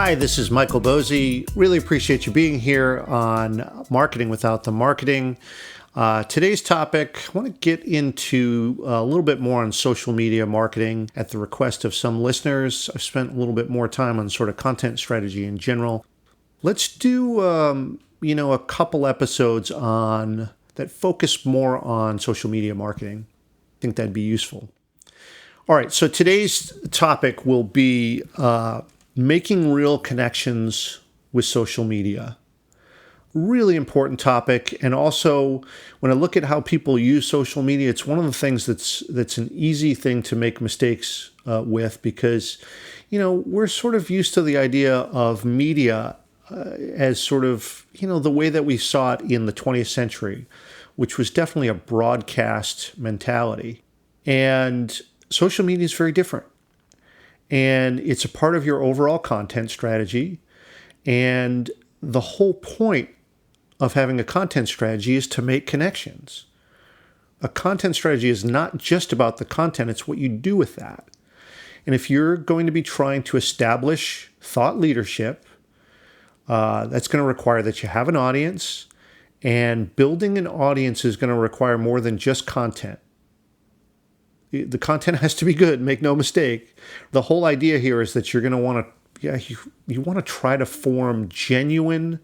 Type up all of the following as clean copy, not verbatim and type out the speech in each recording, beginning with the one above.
Hi, this is Michael Bosey. Really appreciate you being here on Marketing Without the Marketing. Today's topic, I want to get into a little bit more on social media marketing at the request of some listeners. I've spent a little bit more time on sort of content strategy in general. Let's do, a couple episodes on that focus more on social media marketing. I think that'd be useful. All right, so today's topic will be making real connections with social media. Really important topic. And also, when I look at how people use social media, it's one of the things that's an easy thing to make mistakes with because, we're sort of used to the idea of media as sort of, the way that we saw it in the 20th century, which was definitely a broadcast mentality. And social media is very different. And it's a part of your overall content strategy. And the whole point of having a content strategy is to make connections. A content strategy is not just about the content, it's what you do with that. And if you're going to be trying to establish thought leadership, that's going to require that you have an audience. And building an audience is going to require more than just content. The content has to be good, make no mistake. The whole idea here is that you're going to want to, you want to try to form genuine,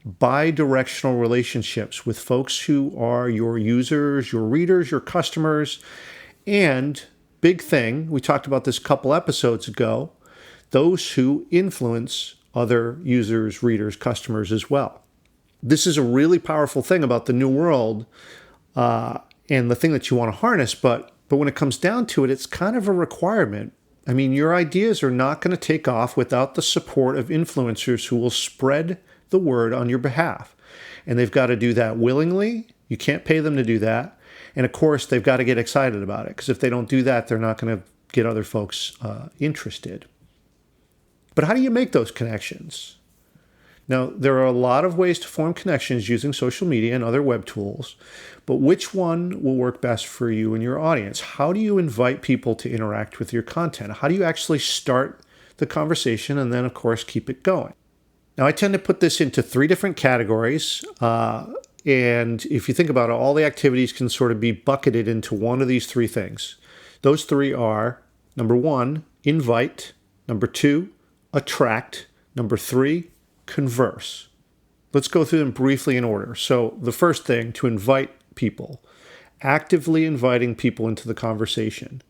bi-directional relationships with folks who are your users, your readers, your customers, and big thing, we talked about this a couple episodes ago, those who influence other users, readers, customers as well. This is a really powerful thing about the new world and the thing that you want to harness, but when it comes down to it, it's kind of a requirement. I mean, your ideas are not going to take off without the support of influencers who will spread the word on your behalf. And they've got to do that willingly. You can't pay them to do that. And of course, they've got to get excited about it because if they don't do that, they're not going to get other folks interested. But how do you make those connections? Now, there are a lot of ways to form connections using social media and other web tools, but which one will work best for you and your audience? How do you invite people to interact with your content? How do you actually start the conversation and then, of course, keep it going? Now, I tend to put this into three different categories, and if you think about it, all the activities can sort of be bucketed into one of these three things. Those three are, number one, invite, number two, attract, number three, converse. Let's go through them briefly in order. So the first thing, to invite people, actively inviting people into the conversation.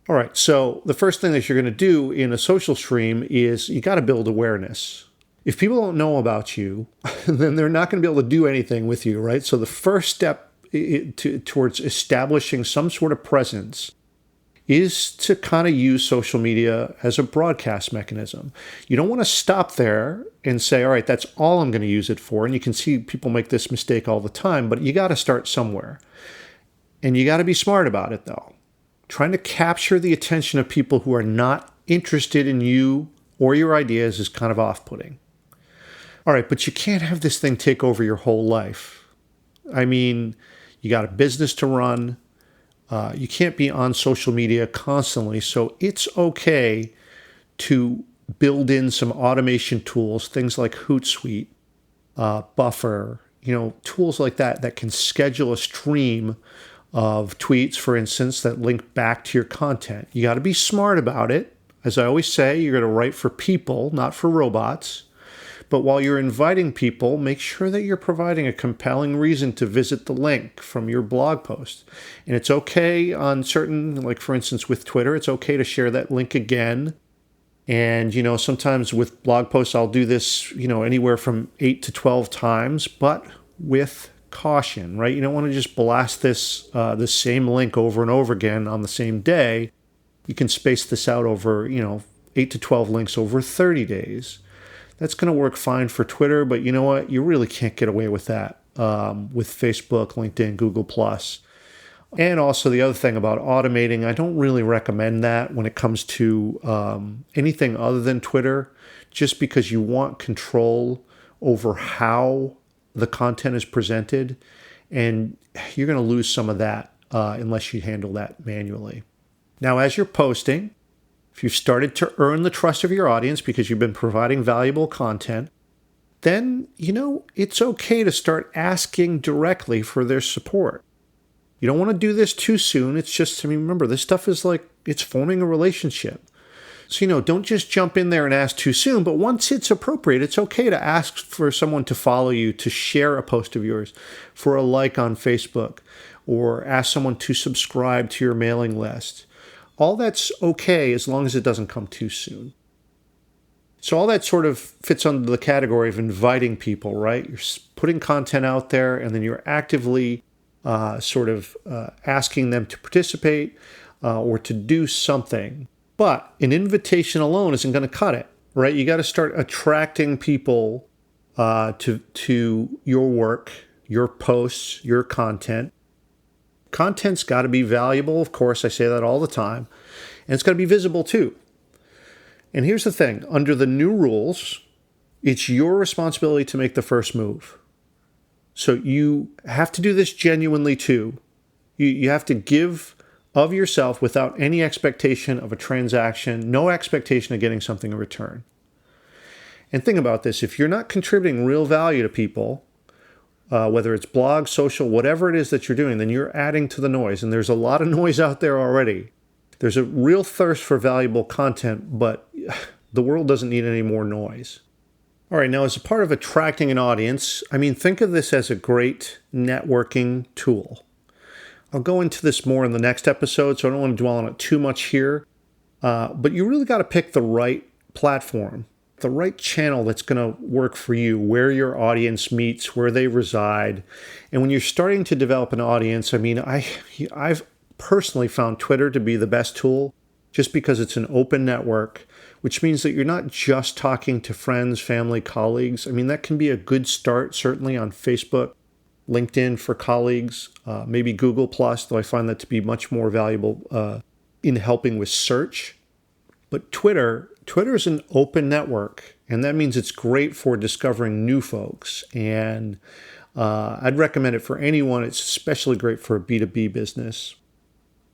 All right, so the first thing that you're going to do in a social stream is you got to build awareness. If people don't know about you, then they're not going to be able to do anything with you, right? So the first step towards establishing some sort of presence is to kind of use social media as a broadcast mechanism. You don't want to stop there and say, all right, that's all I'm going to use it for. And you can see people make this mistake all the time, but you got to start somewhere. And you got to be smart about it, though. Trying to capture the attention of people who are not interested in you or your ideas is kind of off-putting. All right, but you can't have this thing take over your whole life. I mean, you got a business to run. You can't be on social media constantly, so it's okay to build in some automation tools, things like Hootsuite, Buffer, tools like that can schedule a stream of tweets, for instance, that link back to your content. You got to be smart about it. As I always say, you're going to write for people, not for robots. But while you're inviting people, make sure that you're providing a compelling reason to visit the link from your blog post. And it's okay on certain, like for instance with Twitter, it's okay to share that link again. And, sometimes with blog posts, I'll do this, anywhere from 8 to 12 times, but with caution, right? You don't want to just blast this same link over and over again on the same day. You can space this out over, 8 to 12 links over 30 days. That's going to work fine for Twitter, but you know what? You really can't get away with that with Facebook, LinkedIn, Google+. And also the other thing about automating, I don't really recommend that when it comes to anything other than Twitter, just because you want control over how the content is presented, and you're going to lose some of that unless you handle that manually. Now, as you're posting, if you've started to earn the trust of your audience because you've been providing valuable content, then, it's okay to start asking directly for their support. You don't want to do this too soon. It's just, remember, this stuff is like, it's forming a relationship. So, don't just jump in there and ask too soon, but once it's appropriate, it's okay to ask for someone to follow you, to share a post of yours, for a like on Facebook, or ask someone to subscribe to your mailing list. All that's okay as long as it doesn't come too soon. So all that sort of fits under the category of inviting people, right? You're putting content out there, and then you're actively asking them to participate or to do something. But an invitation alone isn't going to cut it, right? You got to start attracting people to your work, your posts, your content. Content's got to be valuable, of course. I say that all the time. And it's got to be visible too. And here's the thing. Under the new rules, it's your responsibility to make the first move. So you have to do this genuinely too. You have to give of yourself without any expectation of a transaction, no expectation of getting something in return. And think about this. If you're not contributing real value to people, whether it's blog, social, whatever it is that you're doing, then you're adding to the noise. And there's a lot of noise out there already. There's a real thirst for valuable content, but the world doesn't need any more noise. All right, now as a part of attracting an audience, think of this as a great networking tool. I'll go into this more in the next episode, so I don't want to dwell on it too much here. But you really got to pick the right platform, the right channel that's going to work for you, where your audience meets, where they reside. And when you're starting to develop an audience, I've personally found Twitter to be the best tool just because it's an open network, which means that you're not just talking to friends, family, colleagues. That can be a good start, certainly on Facebook, LinkedIn for colleagues, maybe Google+, though I find that to be much more valuable in helping with search. But Twitter is an open network, and that means it's great for discovering new folks. And I'd recommend it for anyone. It's especially great for a B2B business.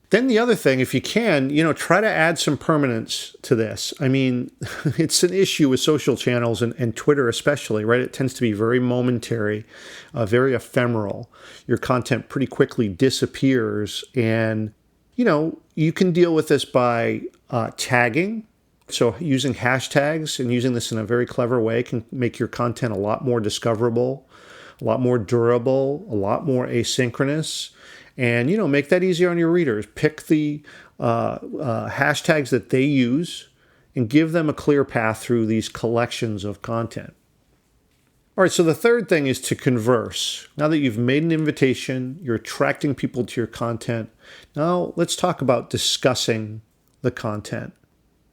Then the other thing, if you can, try to add some permanence to this. It's an issue with social channels and Twitter especially, right? It tends to be very momentary, very ephemeral. Your content pretty quickly disappears. And, you can deal with this by tagging. So using hashtags and using this in a very clever way can make your content a lot more discoverable, a lot more durable, a lot more asynchronous. And, make that easier on your readers. Pick the hashtags that they use and give them a clear path through these collections of content. All right, so the third thing is to converse. Now that you've made an invitation, you're attracting people to your content. Now let's talk about discussing the content.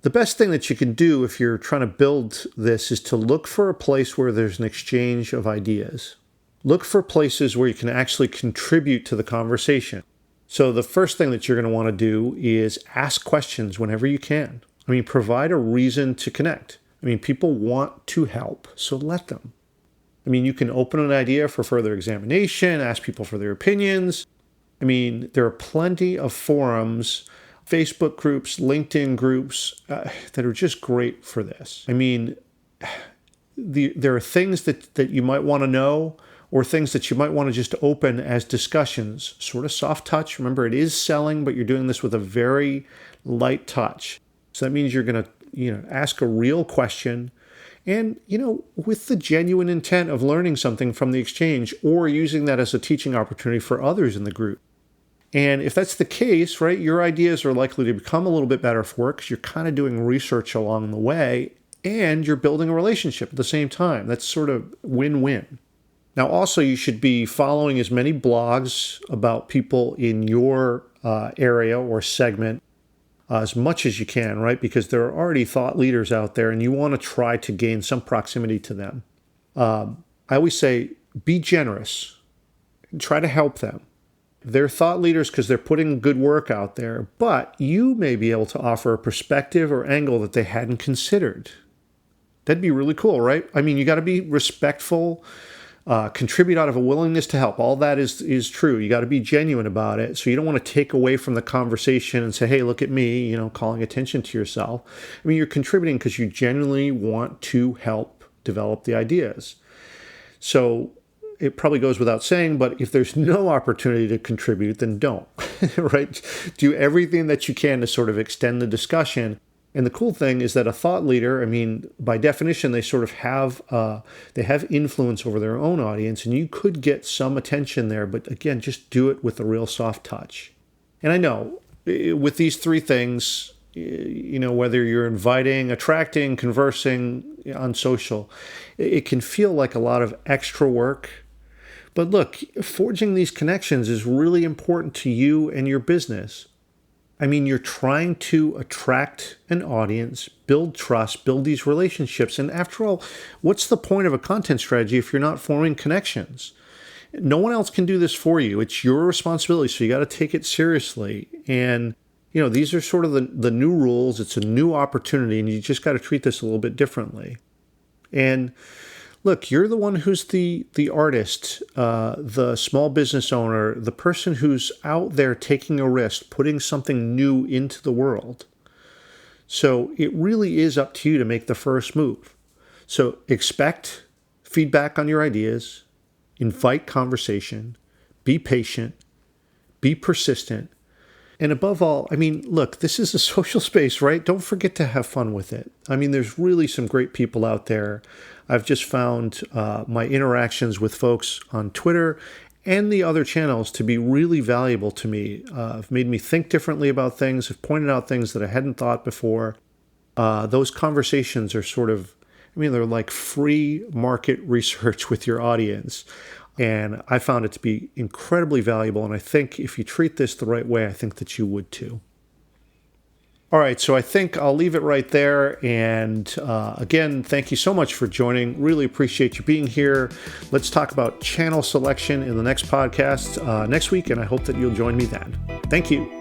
The best thing that you can do if you're trying to build this is to look for a place where there's an exchange of ideas. Look for places where you can actually contribute to the conversation. So the first thing that you're going to want to do is ask questions whenever you can. Provide a reason to connect. People want to help, so let them. You can open an idea for further examination, ask people for their opinions. There are plenty of forums, Facebook groups, LinkedIn groups that are just great for this. There are things that you might want to know, or things that you might want to just open as discussions, sort of soft touch. Remember, it is selling, but you're doing this with a very light touch. So that means you're going to, ask a real question and, with the genuine intent of learning something from the exchange or using that as a teaching opportunity for others in the group. And if that's the case, right, your ideas are likely to become a little bit better for it because you're kind of doing research along the way and you're building a relationship at the same time. That's sort of win-win. Now, also, you should be following as many blogs about people in your area or segment as much as you can, right? Because there are already thought leaders out there, and you want to try to gain some proximity to them. I always say, be generous. Try to help them. They're thought leaders because they're putting good work out there, but you may be able to offer a perspective or angle that they hadn't considered. That'd be really cool, right? You got to be respectful contribute out of a willingness to help. All that is true. You got to be genuine about it. So you don't want to take away from the conversation and say, hey, look at me, calling attention to yourself. I mean, you're contributing because you genuinely want to help develop the ideas. So it probably goes without saying, but if there's no opportunity to contribute, then don't, right? Do everything that you can to sort of extend the discussion. And the cool thing is that a thought leader, I mean, by definition, they sort of have influence over their own audience, and you could get some attention there. But again, just do it with a real soft touch. And I know with these three things, whether you're inviting, attracting, conversing on social, it can feel like a lot of extra work. But look, forging these connections is really important to you and your business. I mean, you're trying to attract an audience, build trust, build these relationships. And after all, what's the point of a content strategy if you're not forming connections? No one else can do this for you. It's your responsibility. So you got to take it seriously. And, these are sort of the new rules. It's a new opportunity, and you just got to treat this a little bit differently. And look, you're the one who's the artist, the small business owner, the person who's out there taking a risk, putting something new into the world. So it really is up to you to make the first move. So expect feedback on your ideas, invite conversation, be patient, be persistent. And above all, I mean, look, this is a social space, right? Don't forget to have fun with it. I mean, there's really some great people out there. I've just found my interactions with folks on Twitter and the other channels to be really valuable to me. Have made me think differently about things, have pointed out things that I hadn't thought before. Those conversations are they're like free market research with your audience. And I found it to be incredibly valuable. And I think if you treat this the right way, I think that you would too. All right, so I think I'll leave it right there. And again, thank you so much for joining. Really appreciate you being here. Let's talk about channel selection in the next podcast next week, and I hope that you'll join me then. Thank you.